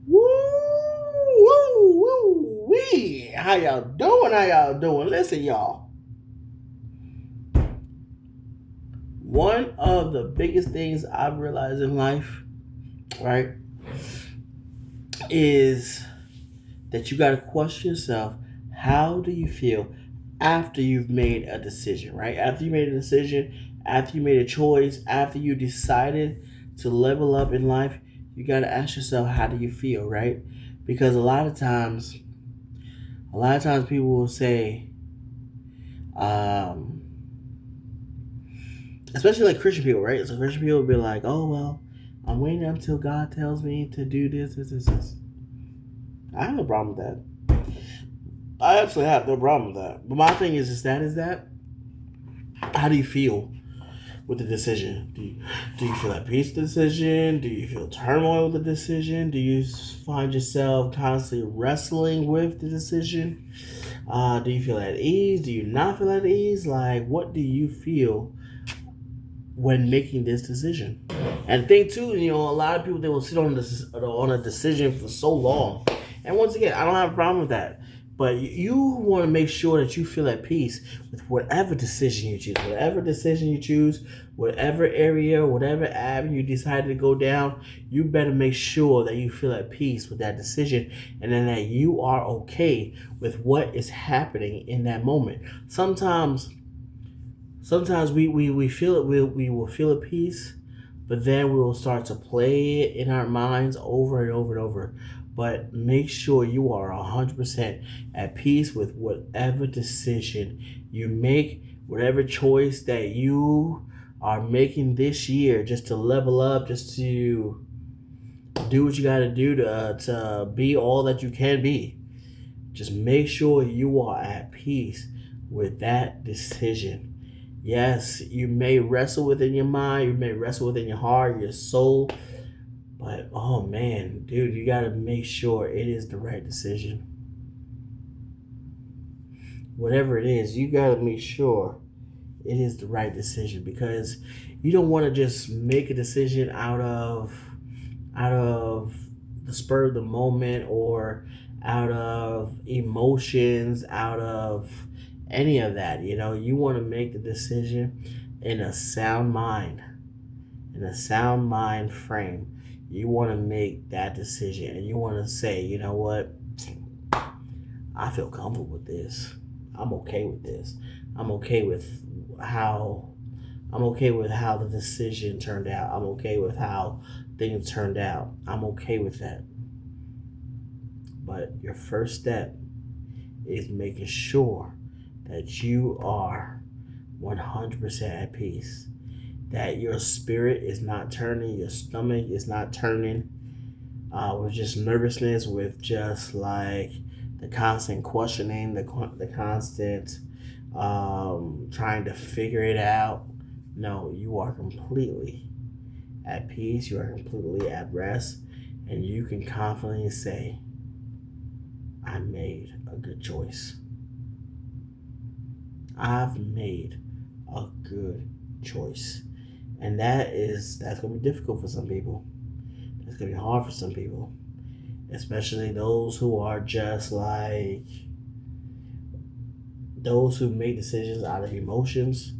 Woo, woo, woo, wee. How y'all doing? How y'all doing? Listen, y'all. One of the biggest things I've realized in life, right, is that you got to question yourself. How do you feel after you've made a decision, right? After you made a decision, after you made a choice, after you decided to level up in life, you got to ask yourself, how do you feel, right? Because a lot of times people will say, um, especially like Christian people, right? So Christian people will be like, oh, well, I'm waiting until God tells me to do this, this, this, this. I have no problem with that. I absolutely have no problem with that. But my thing is that how do you feel with the decision? Do you feel at peace with the decision? Do you feel turmoil with the decision? Do you find yourself constantly wrestling with the decision? Do you feel at ease? Do you not feel at ease? Like, what do you feel when making this decision? And the thing too, a lot of people, they will sit on a decision for so long. And once again, I don't have a problem with that. But you want to make sure that you feel at peace with whatever decision you choose. Whatever decision you choose, whatever area, whatever avenue you decide to go down, you better make sure that you feel at peace with that decision, and then that you are okay with what is happening in that moment. Sometimes we feel it, we will feel at peace, but then we will start to play it in our minds over and over and over. But make sure you are 100% at peace with whatever decision you make, whatever choice that you are making this year, just to level up, just to do what you got to do to be all that you can be. Just make sure you are at peace with that decision. Yes, you may wrestle within your mind, you may wrestle within your heart, your soul, but oh man, dude, you gotta make sure it is the right decision. Whatever it is, you gotta make sure it is the right decision, because you don't want to just make a decision out of the spur of the moment, or out of emotions, out of any of that. You want to make the decision in a sound mind, in a sound mind frame. You want to make that decision, and you want to say, you know what, I feel comfortable with this. I'm okay with this. I'm okay with how I'm okay with how the decision turned out. I'm okay with how things turned out. I'm okay with that. But your first step is making sure that you are 100% at peace. That your spirit is not turning, your stomach is not turning with just nervousness, with just like the constant questioning, the constant trying to figure it out. No, you are completely at peace, you are completely at rest, and you can confidently say, I made a good choice. I've made a good choice. And that's gonna be difficult for some people. It's gonna be hard for some people. Especially those who are just like those who make decisions out of emotions,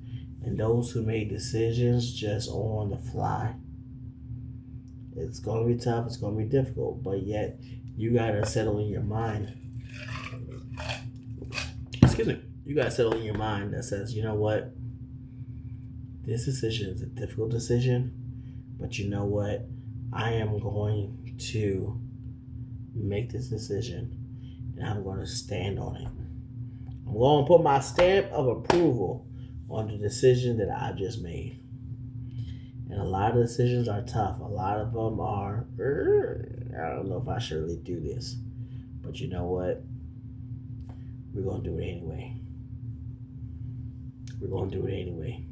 and those who make decisions just on the fly. It's gonna be tough, it's gonna be difficult, but yet you gotta settle in your mind. Excuse me. You gotta settle in your mind that says, you know what? This decision is a difficult decision, but you know what? I am going to make this decision, and I'm going to stand on it. I'm going to put my stamp of approval on the decision that I just made. And a lot of decisions are tough. A lot of them are, I don't know if I should really do this. But you know what? We're going to do it anyway. We're going to do it anyway.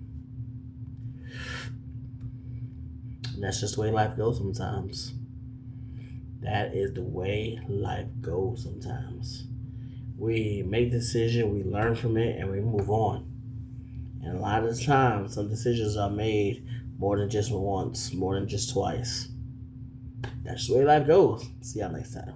And that's just the way life goes sometimes. That is the way life goes sometimes. We make a decision, we learn from it, and we move on. And a lot of the time, some decisions are made more than just once, more than just twice. That's the way life goes. See y'all next time.